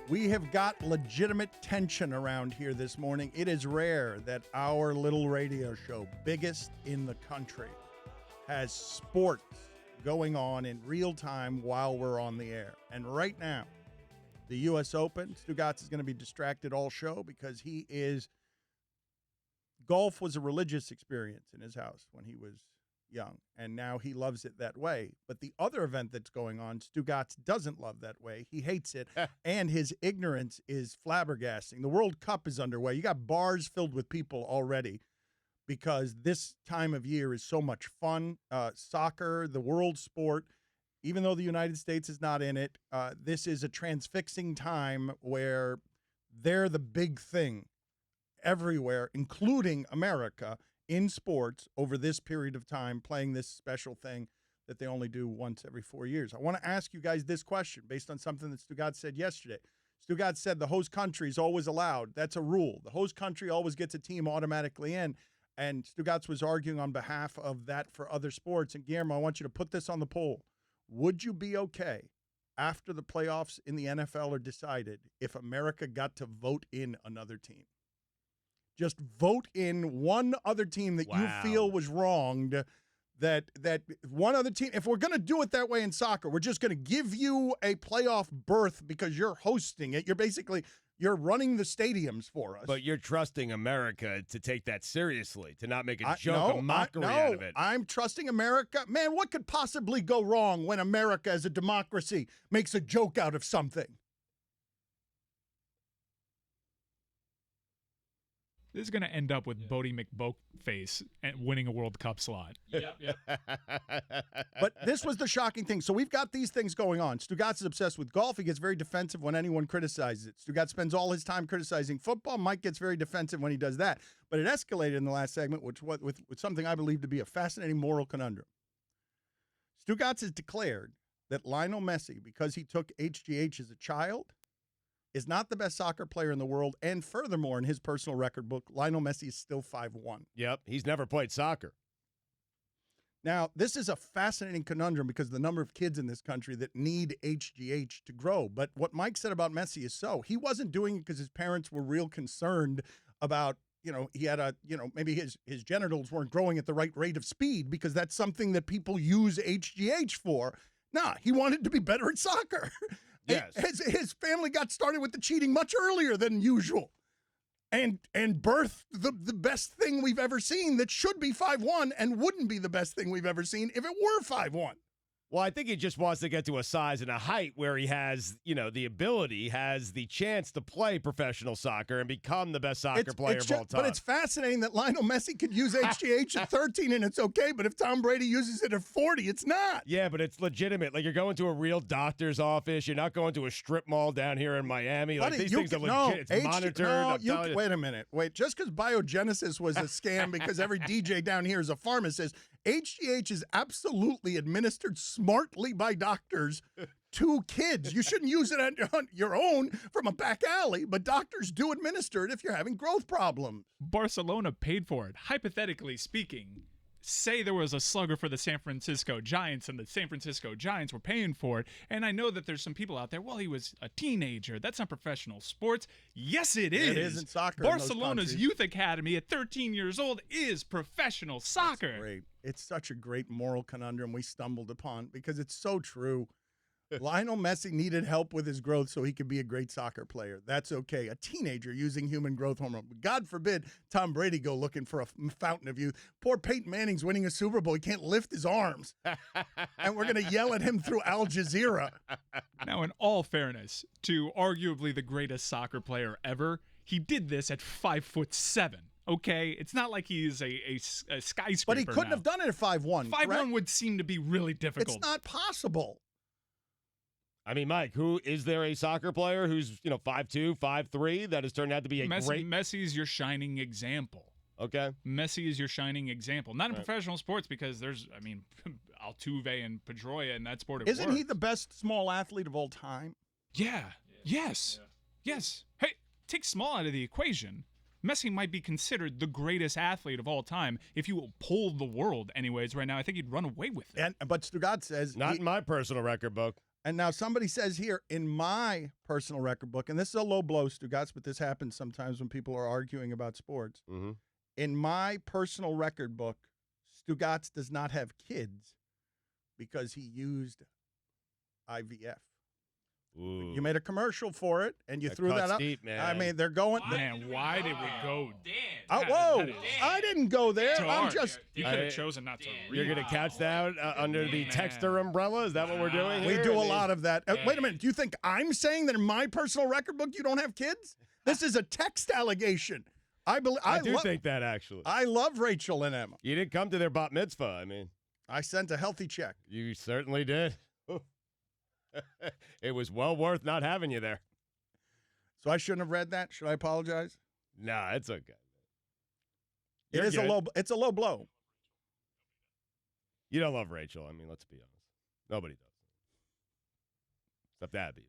We have got legitimate tension around here this morning. It is rare that our little radio show, biggest in the country, has sports going on in real time while we're on the air. And right now, the U.S. Open, Stugotz is going to be distracted all show because golf was a religious experience in his house when he was young, and now he loves it that way. But the other event that's going on, Stugotz doesn't love that way. He hates it, and his ignorance is flabbergasting. The World Cup is underway. You got bars filled with people already because this time of year is so much fun. Soccer, the world sport, even though the United States is not in it, this is a transfixing time where they're the big thing everywhere, including America, in sports over this period of time, playing this special thing that they only do once every 4 years. I want to ask you guys this question based on something that Stugotz said yesterday. Stugotz said the host country is always allowed. That's a rule. The host country always gets a team automatically in, and Stugotz was arguing on behalf of that for other sports. And Guillermo, I want you to put this on the poll. Would you be okay after the playoffs in the NFL are decided if America got to vote in another team? Just vote in one other team that you feel was wronged, that one other team. If we're going to do it that way in soccer, we're just going to give you a playoff berth because you're hosting it. You're running the stadiums for us. But you're trusting America to take that seriously, to not make a mockery out of it. I'm trusting America. Man, what could possibly go wrong when America as a democracy makes a joke out of something? This is going to end up with Bodie McBoatface and winning a World Cup slot. Yep. But this was the shocking thing. So we've got these things going on. Stugotz is obsessed with golf. He gets very defensive when anyone criticizes it. Stugotz spends all his time criticizing football. Mike gets very defensive when he does that. But it escalated in the last segment with something I believe to be a fascinating moral conundrum. Stugotz has declared that Lionel Messi, because he took HGH as a child, is not the best soccer player in the world, and furthermore, in his personal record book, Lionel Messi is still 5'1". Yep, he's never played soccer. Now, this is a fascinating conundrum because of the number of kids in this country that need HGH to grow. But what Mike said about Messi is so. He wasn't doing it because his parents were real concerned about, he had maybe his genitals weren't growing at the right rate of speed because that's something that people use HGH for. Nah, he wanted to be better at soccer. Yes. His family got started with the cheating much earlier than usual and birthed the best thing we've ever seen that should be 5'1" and wouldn't be the best thing we've ever seen if it were 5'1". Well, I think he just wants to get to a size and a height where he has, the ability, has the chance to play professional soccer and become the best soccer player of all time. But it's fascinating that Lionel Messi could use HGH at 13 and it's okay, but if Tom Brady uses it at 40, it's not. Yeah, but it's legitimate. Like, you're going to a real doctor's office. You're not going to a strip mall down here in Miami. Like, these things are legit. It's monitored. Wait a minute. Just because biogenesis was a scam because every DJ down here is a pharmacist, HGH is absolutely administered smartly by doctors to kids. You shouldn't use it on your own from a back alley, but doctors do administer it if you're having growth problems. Barcelona paid for it. Hypothetically speaking, say there was a slugger for the San Francisco Giants and the San Francisco Giants were paying for it. And I know that there's some people out there, well, he was a teenager. That's not professional sports. Yes, it is. It isn't soccer. Barcelona's youth academy at 13 years old is professional soccer. That's great. It's such a great moral conundrum we stumbled upon because it's so true. Lionel Messi needed help with his growth so he could be a great soccer player. That's okay. A teenager using human growth hormone. God forbid Tom Brady go looking for a fountain of youth. Poor Peyton Manning's winning a Super Bowl. He can't lift his arms. And we're going to yell at him through Al Jazeera. Now, in all fairness, to arguably the greatest soccer player ever, he did this at 5'7". Okay, it's not like he's a skyscraper. But he couldn't have done it at 5'1". 5'1" would seem to be really difficult. It's not possible. I mean, Mike, is there a soccer player who's, 5'2", 5'3", that has turned out to be a great... Messi's your shining example. Okay. Messi is your shining example. Not in professional sports because there's, Altuve and Pedroia in that sport. Isn't he the best small athlete of all time? Yeah. Yes. Yeah. Yes. Hey, take small out of the equation. Messi might be considered the greatest athlete of all time. If you polled the world anyways right now, I think he'd run away with it. But Stugotz says... Not in my personal record book. And now somebody says here, in my personal record book, and this is a low blow, Stugotz, but this happens sometimes when people are arguing about sports. Mm-hmm. In my personal record book, Stugotz does not have kids because he used IVF. Ooh. You made a commercial for it, and you threw that up. Deep, man. I mean, they're going. Man, why did we go? Whoa! I didn't go there. I'm just. You could have chosen not to. You're going to catch that under the texter umbrella? Is that what we're doing here? We do a lot of that. Wait a minute. Do you think I'm saying that in my personal record book you don't have kids? This is a text allegation. I do think that, actually. I love Rachel and Emma. You didn't come to their bat mitzvah, I mean. I sent a healthy check. You certainly did. It was well worth not having you there. So I shouldn't have read that. Should I apologize? Nah, it's okay. It's a low blow. You don't love Rachel. I mean, let's be honest. Nobody does. Except Abby.